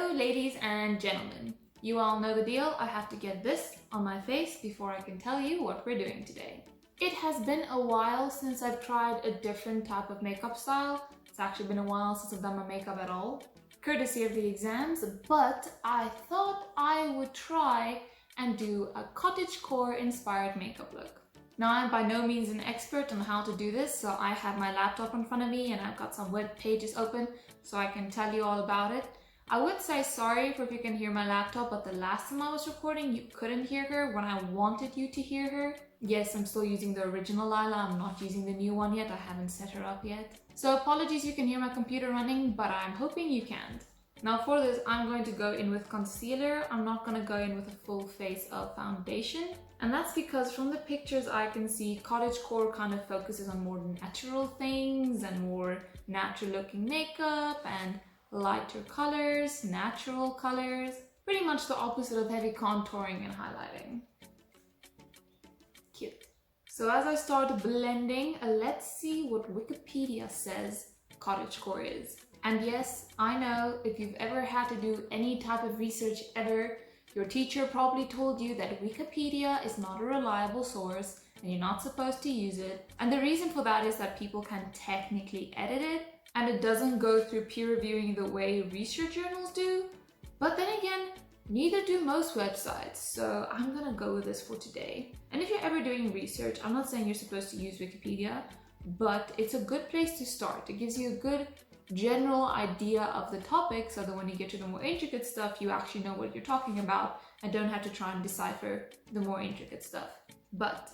Hello ladies and gentlemen. You all know the deal. I have to get this on my face before I can tell you what we're doing today. It has been a while since I've tried a different type of makeup style. It's actually been a while since I've done my makeup at all, courtesy of the exams, but I thought I would try and do a cottagecore inspired makeup look. Now, I'm by no means an expert on how to do this, so I have my laptop in front of me and I've got some web pages open so I can tell you all about it. I would say sorry for if you can hear my laptop, but the last time I was recording, you couldn't hear her when I wanted you to hear her. Yes, I'm still using the original Lila, I'm not using the new one yet, I haven't set her up yet. So apologies you can hear my computer running, but I'm hoping you can't. Now for this, I'm going to go in with concealer. I'm not going to go in with a full face of foundation. And that's because from the pictures I can see Cottagecore kind of focuses on more natural things and more natural looking makeup and lighter colors, natural colors. Pretty much the opposite of heavy contouring and highlighting. Cute. So as I start blending, let's see what Wikipedia says Cottagecore is. And yes, I know if you've ever had to do any type of research ever, your teacher probably told you that Wikipedia is not a reliable source and you're not supposed to use it. And the reason for that is that people can technically edit it and it doesn't go through peer reviewing the way research journals do. But then again, neither do most websites, so I'm gonna go with this for today. And if you're ever doing research, I'm not saying you're supposed to use Wikipedia, but it's a good place to start. It gives you a good general idea of the topic so that when you get to the more intricate stuff, you actually know what you're talking about and don't have to try and decipher the more intricate stuff. But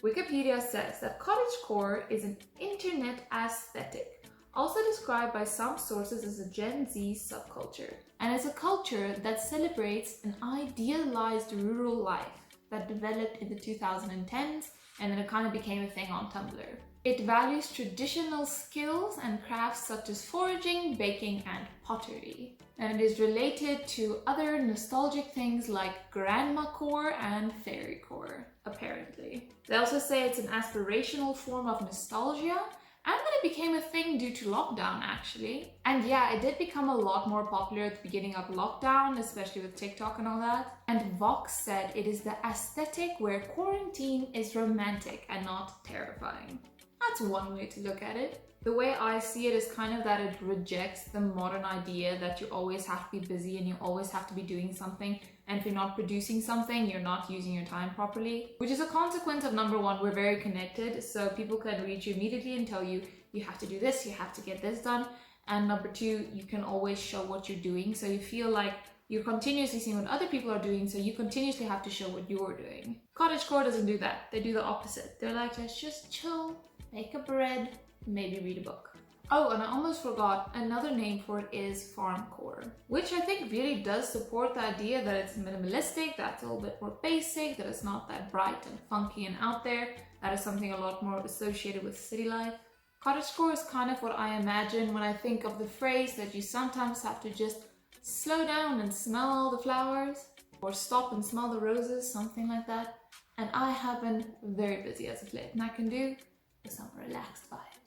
Wikipedia says that cottagecore is an internet aesthetic, also described by some sources as a Gen Z subculture, and is a culture that celebrates an idealized rural life that developed in the 2010s and then it kind of became a thing on Tumblr. It values traditional skills and crafts such as foraging, baking, and pottery. And it is related to other nostalgic things like grandmacore and fairycore, apparently. They also say it's an aspirational form of nostalgia, and that it became a thing due to lockdown, actually. And yeah, it did become a lot more popular at the beginning of lockdown, especially with TikTok and all that. And Vox said it is the aesthetic where quarantine is romantic and not terrifying. That's one way to look at it. The way I see it is kind of that it rejects the modern idea that you always have to be busy and you always have to be doing something, and if you're not producing something, you're not using your time properly. Which is a consequence of number one, we're very connected, so people can reach you immediately and tell you, you have to do this, you have to get this done. And number two, you can always show what you're doing, so you feel like you're continuously seeing what other people are doing, so you continuously have to show what you're doing. Cottagecore doesn't do that. They do the opposite. They're like, let's just chill, make a bread, maybe read a book. Oh, and I almost forgot, another name for it is farmcore, which I think really does support the idea that it's minimalistic, that's a little bit more basic, that it's not that bright and funky and out there. That is something a lot more associated with city life. Cottagecore is kind of what I imagine when I think of the phrase that you sometimes have to just slow down and smell all the flowers, or stop and smell the roses, something like that. And I have been very busy as of late, and I can do with some relaxed vibes.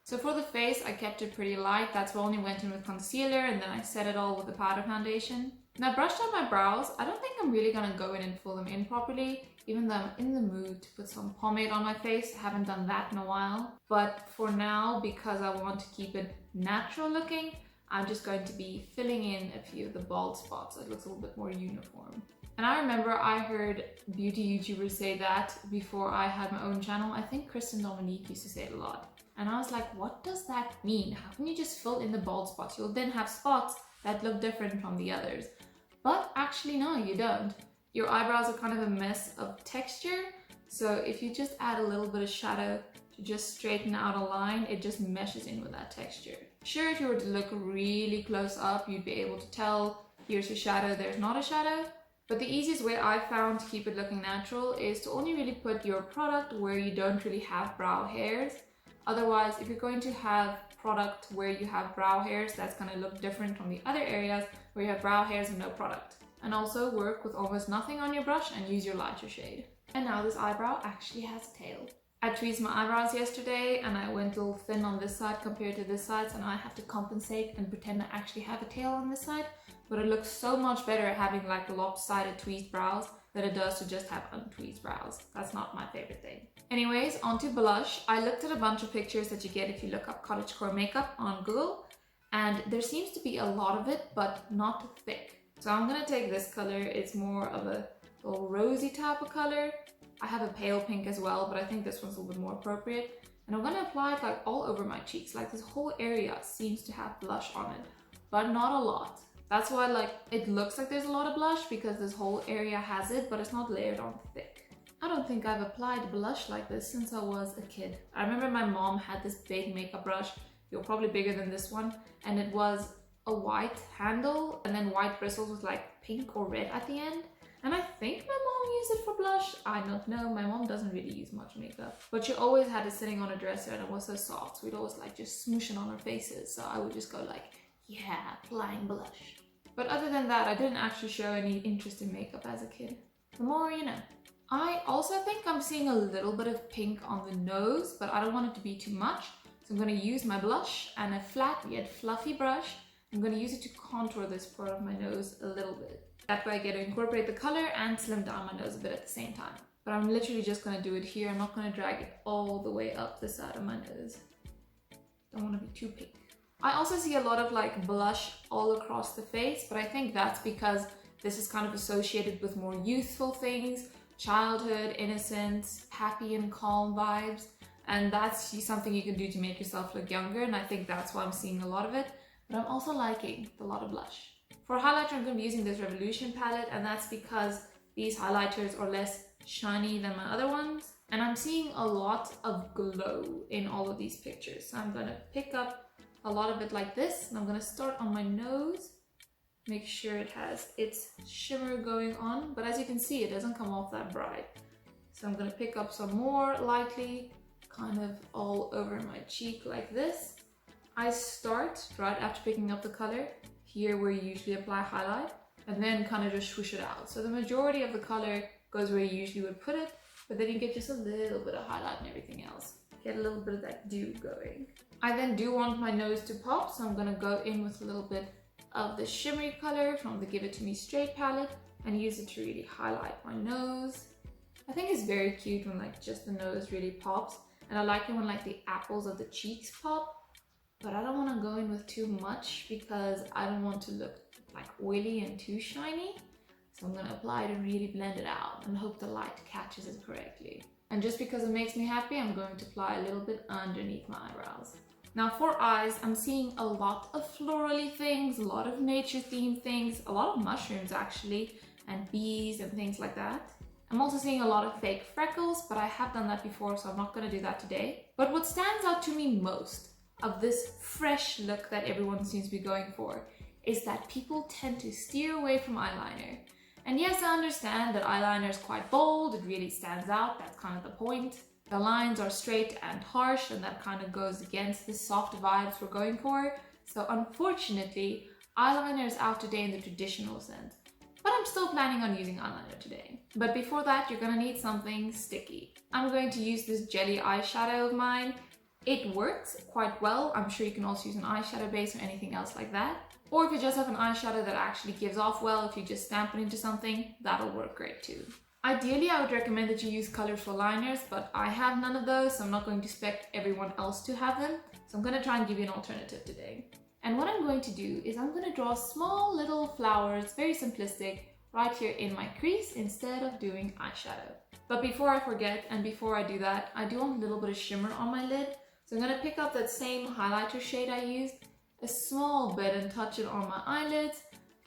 So for the face, I kept it pretty light. That's why I only went in with concealer, and then I set it all with the powder foundation. And I brushed out my brows. I don't think I'm really gonna go in and fill them in properly, even though I'm in the mood to put some pomade on my face. I haven't done that in a while. But for now, because I want to keep it natural looking, I'm just going to be filling in a few of the bald spots so it looks a little bit more uniform. And I remember I heard beauty YouTubers say that before I had my own channel. I think Kristen Dominique used to say it a lot. And I was like, what does that mean? How can you just fill in the bald spots? You'll then have spots that look different from the others. But actually, no, you don't. Your eyebrows are kind of a mess of texture. So if you just add a little bit of shadow to just straighten out a line, it just meshes in with that texture. Sure, if you were to look really close up, you'd be able to tell here's a shadow, there's not a shadow. But the easiest way I found to keep it looking natural is to only really put your product where you don't really have brow hairs. Otherwise, if you're going to have product where you have brow hairs, that's going to look different from the other areas where you have brow hairs and no product. And also work with almost nothing on your brush and use your lighter shade. And now this eyebrow actually has a tail. I tweezed my eyebrows yesterday and I went a little thin on this side compared to this side, so now I have to compensate and pretend I actually have a tail on this side. But it looks so much better having like lopsided tweezed brows than it does to just have untweezed brows. That's not my favorite thing. Anyways, onto blush. I looked at a bunch of pictures that you get if you look up Cottagecore makeup on Google, and there seems to be a lot of it, but not thick. So I'm gonna take this color. It's more of a little rosy type of color. I have a pale pink as well, but I think this one's a little bit more appropriate. And I'm gonna apply it like all over my cheeks. Like this whole area seems to have blush on it, but not a lot. That's why like it looks like there's a lot of blush because this whole area has it, but it's not layered on thick. I don't think I've applied blush like this since I was a kid. I remember my mom had this big makeup brush, probably bigger than this one, and it was a white handle and then white bristles with like pink or red at the end. And I think my mom used it for blush. I don't know, my mom doesn't really use much makeup. But she always had it sitting on a dresser and it was so soft. So we'd always like just smoosh it on our faces. So I would just go like, yeah, applying blush. But other than that, I didn't actually show any interest in makeup as a kid. The more you know. I also think I'm seeing a little bit of pink on the nose, but I don't want it to be too much. So I'm gonna use my blush and a flat yet fluffy brush. I'm gonna use it to contour this part of my nose a little bit. That way I get to incorporate the color and slim down my nose a bit at the same time. But I'm literally just gonna do it here. I'm not gonna drag it all the way up the side of my nose. Don't wanna be too pink. I also see a lot of like blush all across the face, but I think that's because this is kind of associated with more youthful things, childhood, innocence, happy and calm vibes. And that's something you can do to make yourself look younger. And I think that's why I'm seeing a lot of it. But I'm also liking a lot of blush. For highlighter, I'm going to be using this Revolution palette, and that's because these highlighters are less shiny than my other ones. And I'm seeing a lot of glow in all of these pictures. So I'm going to pick up a lot of it like this, and I'm going to start on my nose. Make sure it has its shimmer going on, but as you can see, it doesn't come off that bright. So I'm going to pick up some more lightly, kind of all over my cheek like this. I start right after picking up the color here where you usually apply highlight, and then kind of just swoosh it out. So the majority of the color goes where you usually would put it, but then you get just a little bit of highlight and everything else. Get a little bit of that dew going. I then do want my nose to pop, so I'm gonna go in with a little bit of the shimmery color from the Give It To Me Straight palette and use it to really highlight my nose. I think it's very cute when like just the nose really pops, and I like it when like the apples of the cheeks pop. But I don't want to go in with too much because I don't want to look like oily and too shiny. So I'm going to apply it and really blend it out and hope the light catches it correctly. And just because it makes me happy, I'm going to apply a little bit underneath my eyebrows. Now for eyes, I'm seeing a lot of florally things, a lot of nature themed things, a lot of mushrooms actually, and bees and things like that. I'm also seeing a lot of fake freckles, but I have done that before, so I'm not going to do that today. But what stands out to me most of this fresh look that everyone seems to be going for is that people tend to steer away from eyeliner. And yes, I understand that eyeliner is quite bold, it really stands out, that's kind of the point. The lines are straight and harsh, and that kind of goes against the soft vibes we're going for. So unfortunately, eyeliner is out today in the traditional sense. But I'm still planning on using eyeliner today. But before that, you're gonna need something sticky. I'm going to use this jelly eyeshadow of mine. It works quite well. I'm sure you can also use an eyeshadow base or anything else like that. Or if you just have an eyeshadow that actually gives off well, if you just stamp it into something, that'll work great too. Ideally, I would recommend that you use colorful liners, but I have none of those, so I'm not going to expect everyone else to have them. So I'm going to try and give you an alternative today. And what I'm going to do is I'm going to draw small little flowers, very simplistic, right here in my crease instead of doing eyeshadow. But before I forget, and before I do that, I do want a little bit of shimmer on my lid. So I'm going to pick up that same highlighter shade I used, a small bit, and touch it on my eyelids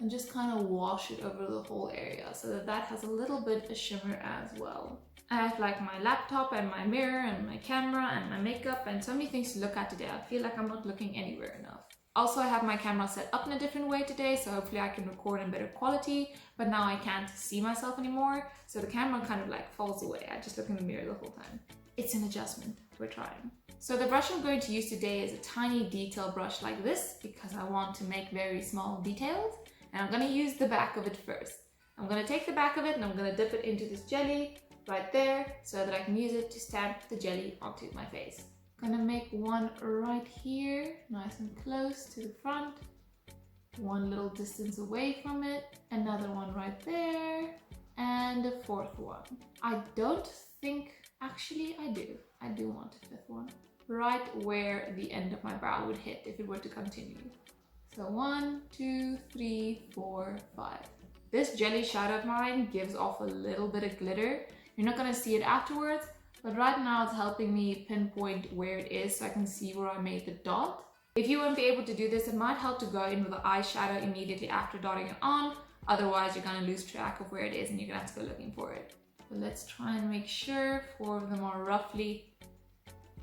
and just kind of wash it over the whole area so that that has a little bit of shimmer as well. I have like my laptop and my mirror and my camera and my makeup and so many things to look at today. I feel like I'm not looking anywhere enough. Also, I have my camera set up in a different way today, so hopefully I can record in better quality, but now I can't see myself anymore, so the camera kind of like falls away. I just look in the mirror the whole time. It's an adjustment, we're trying. So the brush I'm going to use today is a tiny detail brush like this because I want to make very small details, and I'm going to use the back of it first. I'm going to take the back of it and I'm going to dip it into this jelly, right there so that I can use it to stamp the jelly onto my face. Gonna make one right here, nice and close to the front. One little distance away from it, another one right there, and a fourth one. I don't think, actually I do want a fifth one. Right where the end of my brow would hit if it were to continue. So 1, 2, 3, 4, 5. This jelly shadow of mine gives off a little bit of glitter. You're not gonna see it afterwards, but right now it's helping me pinpoint where it is so I can see where I made the dot. If you won't be able to do this, it might help to go in with the eyeshadow immediately after dotting it on. Otherwise, you're gonna lose track of where it is and you're gonna have to go looking for it. But let's try and make sure 4 of them are roughly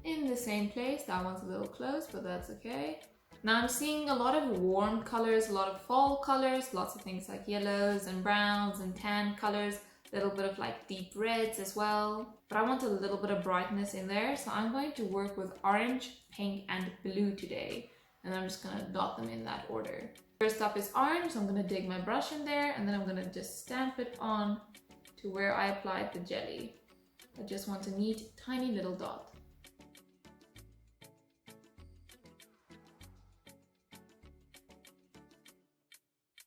in the same place. That one's a little close, but that's okay. Now I'm seeing a lot of warm colors, a lot of fall colors, lots of things like yellows and browns and tan colors, a little bit of like deep reds as well. But I want a little bit of brightness in there, so I'm going to work with orange, pink and blue today. And I'm just gonna dot them in that order. First up is orange, so I'm gonna dig my brush in there and then I'm gonna just stamp it on to where I applied the jelly. I just want a neat, tiny little dot.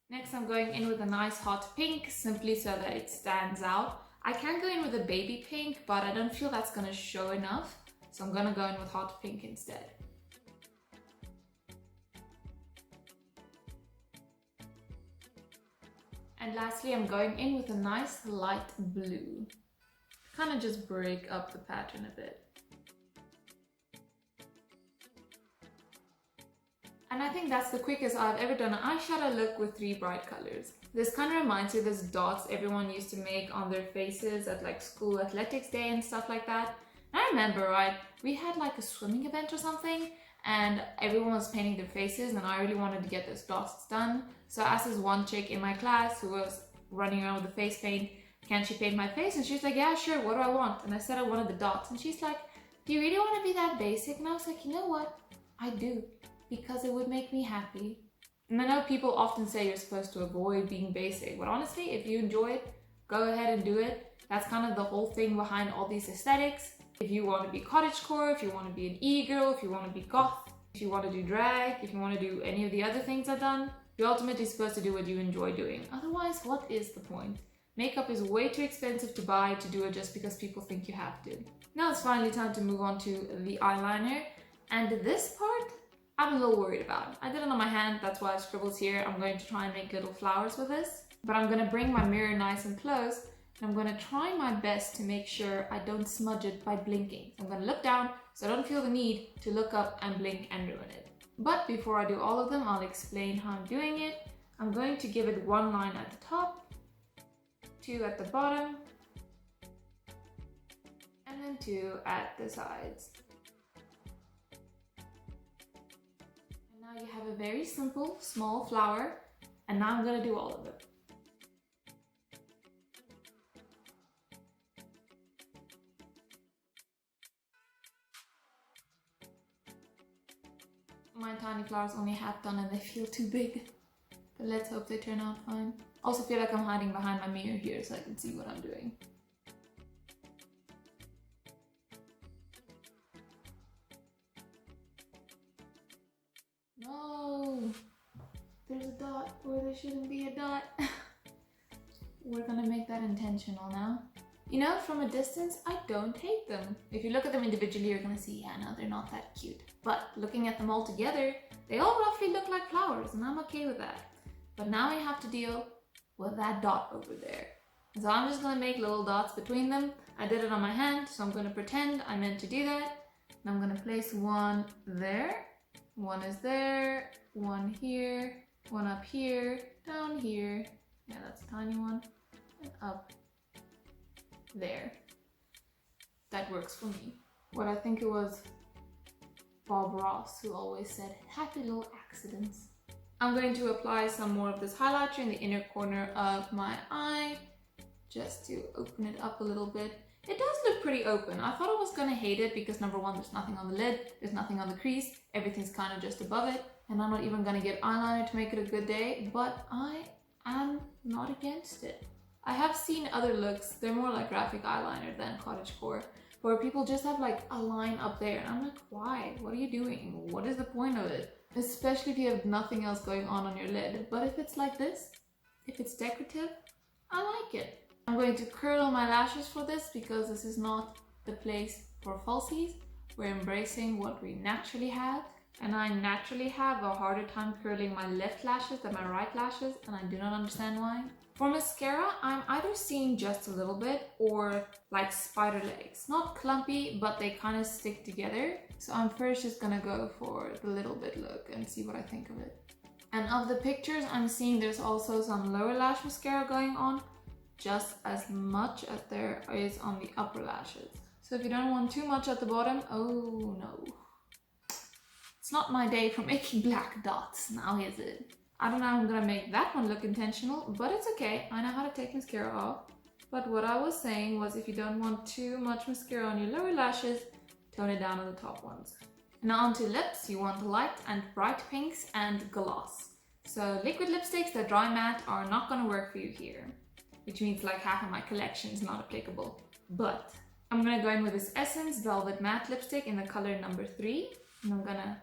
Next, I'm going in with a nice hot pink, simply so that it stands out. I can go in with a baby pink, but I don't feel that's gonna show enough. So I'm gonna go in with hot pink instead. And lastly, I'm going in with a nice light blue. Kind of just break up the pattern a bit. And I think that's the quickest I've ever done an eyeshadow look with 3 bright colors. This kind of reminds me of those dots everyone used to make on their faces at like school athletics day and stuff like that. And I remember, right, we had like a swimming event or something and everyone was painting their faces and I really wanted to get those dots done. So I asked this one chick in my class who was running around with the face paint, can she paint my face? And she's like, yeah, sure, what do I want? And I said I wanted the dots. And she's like, do you really want to be that basic? And I was like, you know what? I do. Because it would make me happy. And I know people often say you're supposed to avoid being basic, but honestly, if you enjoy it, go ahead and do it. That's kind of the whole thing behind all these aesthetics. If you want to be cottagecore, if you want to be an e-girl, if you want to be goth, if you want to do drag, if you want to do any of the other things I've done, you're ultimately supposed to do what you enjoy doing. Otherwise, what is the point? Makeup is way too expensive to buy to do it just because people think you have to. Now it's finally time to move on to the eyeliner. And this part, I'm a little worried about. I did it on my hand, that's why I have scribbles here. I'm going to try and make little flowers with this. But I'm going to bring my mirror nice and close. And I'm going to try my best to make sure I don't smudge it by blinking. So I'm going to look down so I don't feel the need to look up and blink and ruin it. But before I do all of them, I'll explain how I'm doing it. I'm going to give it 1 line at the top, 2 at the bottom, and then 2 at the sides. Now you have a very simple, small flower, and now I'm going to do all of them. My tiny flowers only half done and they feel too big, but let's hope they turn out fine. Also feel like I'm hiding behind my mirror here so I can see what I'm doing. No! There's a dot where there shouldn't be a dot. We're gonna make that intentional now. You know, from a distance, I don't hate them. If you look at them individually, you're gonna see, yeah, no, they're not that cute. But looking at them all together, they all roughly look like flowers, and I'm okay with that. But now we have to deal with that dot over there. And so I'm just gonna make little dots between them. I did it on my hand, so I'm gonna pretend I meant to do that. And I'm gonna place one there. One is there, one here, one up here, down here. Yeah, that's a tiny one. And up there. That works for me. What I think it was Bob Ross who always said, happy little accidents. I'm going to apply some more of this highlighter in the inner corner of my eye, just to open it up a little bit. It does look pretty open. I thought I was gonna hate it because number one, there's nothing on the lid, there's nothing on the crease, everything's kind of just above it, and I'm not even gonna get eyeliner to make it a good day, but I am not against it. I have seen other looks, they're more like graphic eyeliner than cottagecore, where people just have like a line up there and I'm like, why? What are you doing? What is the point of it? Especially if you have nothing else going on your lid. But if it's like this, if it's decorative, I like it. I'm going to curl my lashes for this because this is not the place for falsies. We're embracing what we naturally have. And I naturally have a harder time curling my left lashes than my right lashes, and I do not understand why. For mascara, I'm either seeing just a little bit or like spider legs. Not clumpy, but they kind of stick together. So I'm first just gonna go for the little bit look and see what I think of it. And of the pictures, I'm seeing there's also some lower lash mascara going on, just as much as there is on the upper lashes. So if you don't want too much at the bottom, oh no. It's not my day for making black dots, now is it? I don't know how I'm gonna make that one look intentional, but it's okay. I know how to take mascara off. But what I was saying was if you don't want too much mascara on your lower lashes, tone it down on the top ones. Now onto lips, you want light and bright pinks and gloss. So liquid lipsticks that dry matte are not gonna work for you here, which means like half of my collection is not applicable. But I'm gonna go in with this Essence Velvet Matte Lipstick in the color number 3, and I'm gonna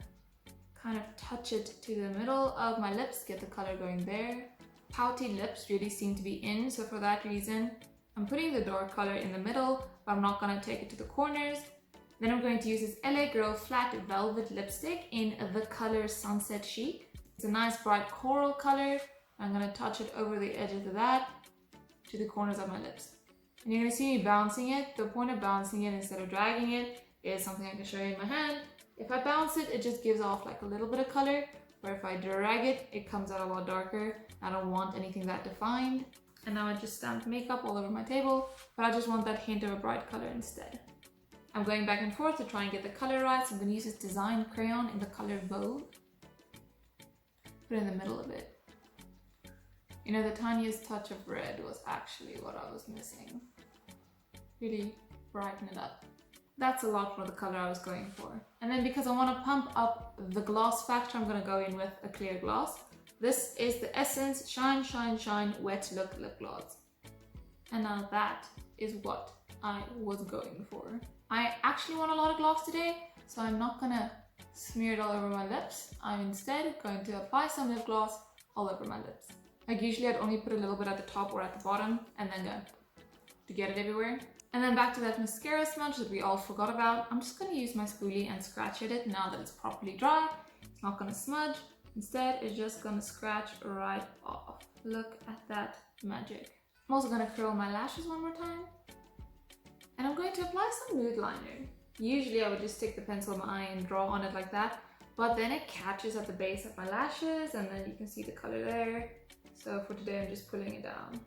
kind of touch it to the middle of my lips, get the color going there. Pouty lips really seem to be in, so for that reason, I'm putting the dark color in the middle, but I'm not gonna take it to the corners. Then I'm going to use this LA Girl Flat Velvet Lipstick in the color Sunset Chic. It's a nice bright coral color. I'm gonna touch it over the edges of that to the corners of my lips. And you're gonna see me bouncing it. The point of bouncing it instead of dragging it is something I can show you in my hand. If I bounce it, it just gives off like a little bit of color, where if I drag it, it comes out a lot darker. I don't want anything that defined. And now I just stamped makeup all over my table, but I just want that hint of a bright color instead. I'm going back and forth to try and get the color right, so I'm going to use this design crayon in the color Vogue. Put it in the middle of it. You know, the tiniest touch of red was actually what I was missing. Really brighten it up. That's a lot for the color I was going for. And then because I want to pump up the gloss factor, I'm going to go in with a clear gloss. This is the Essence Shine Shine Shine Wet Look Lip Gloss. And now that is what I was going for. I actually want a lot of gloss today, so I'm not going to smear it all over my lips. I'm instead going to apply some lip gloss all over my lips. Like usually I'd only put a little bit at the top or at the bottom and then go to get it everywhere. And then back to that mascara smudge that we all forgot about. I'm just going to use my spoolie and scratch at it now that it's properly dry. It's not going to smudge. Instead, it's just going to scratch right off. Look at that magic. I'm also going to curl my lashes one more time. And I'm going to apply some mood liner. Usually I would just stick the pencil in my eye and draw on it like that. But then it catches at the base of my lashes and then you can see the color there. So for today, I'm just pulling it down.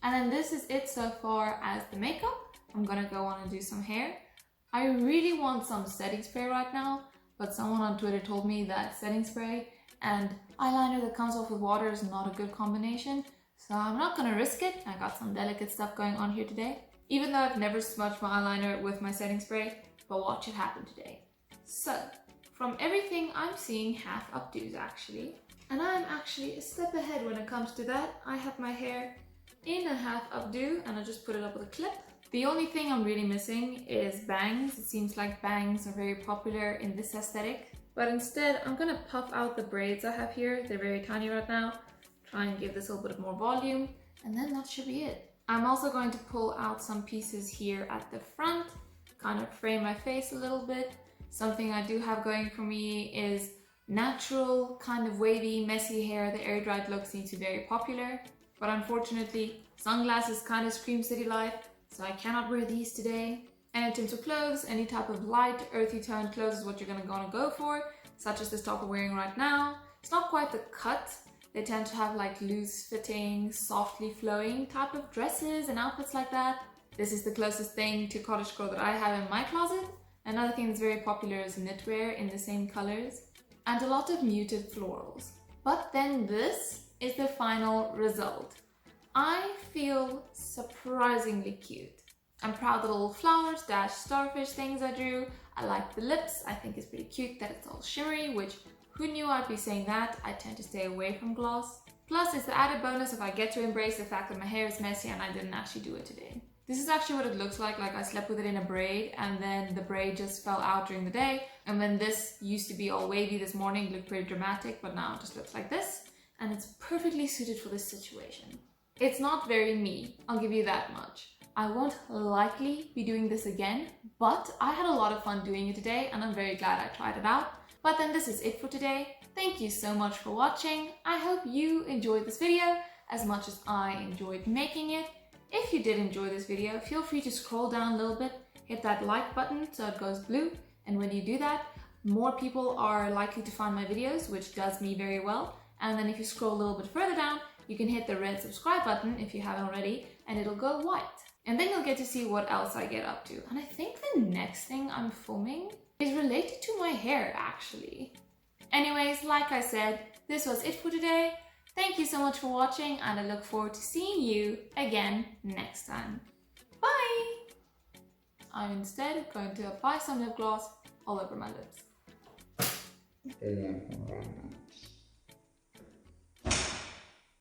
And then this is it so far as the makeup. I'm gonna go on and do some hair. I really want some setting spray right now, but someone on Twitter told me that setting spray and eyeliner that comes off with water is not a good combination, so I'm not gonna risk it. I got some delicate stuff going on here today, even though I've never smudged my eyeliner with my setting spray, but watch it happen today. So, from everything I'm seeing half updos actually, and I'm actually a step ahead when it comes to that. I have my hair in a half updo and I just put it up with a clip. The only thing I'm really missing is bangs. It seems like bangs are very popular in this aesthetic. But instead, I'm gonna puff out the braids I have here. They're very tiny right now. Try and give this a little bit more volume. And then that should be it. I'm also going to pull out some pieces here at the front, kind of frame my face a little bit. Something I do have going for me is natural, kind of wavy, messy hair. The air dried look seems to be very popular. But unfortunately, sunglasses kind of scream city life. So I cannot wear these today. And in terms of clothes, any type of light, earthy toned clothes is what you're gonna go for, such as this top I'm wearing right now. It's not quite the cut. They tend to have like loose fitting, softly flowing type of dresses and outfits like that. This is the closest thing to cottagecore that I have in my closet. Another thing that's very popular is knitwear in the same colors and a lot of muted florals. But then this is the final result. I feel surprisingly cute. I'm proud of the little flowers / starfish things I drew. I like the lips. I think it's pretty cute that it's all shimmery, which who knew I'd be saying that? I tend to stay away from gloss. Plus, it's the added bonus if I get to embrace the fact that my hair is messy and I didn't actually do it today. This is actually what it looks like I slept with it in a braid and then the braid just fell out during the day. And then this used to be all wavy this morning, looked pretty dramatic, but now it just looks like this. And it's perfectly suited for this situation. It's not very me, I'll give you that much. I won't likely be doing this again, but I had a lot of fun doing it today and I'm very glad I tried it out. But then this is it for today. Thank you so much for watching. I hope you enjoyed this video as much as I enjoyed making it. If you did enjoy this video, feel free to scroll down a little bit, hit that like button so it goes blue. And when you do that, more people are likely to find my videos, which does me very well. And then if you scroll a little bit further down, you can hit the red subscribe button if you haven't already, and it'll go white. And then you'll get to see what else I get up to. And I think the next thing I'm filming is related to my hair, actually. Anyways, like I said, this was it for today. Thank you so much for watching, and I look forward to seeing you again next time. Bye! I'm instead going to apply some lip gloss all over my lips.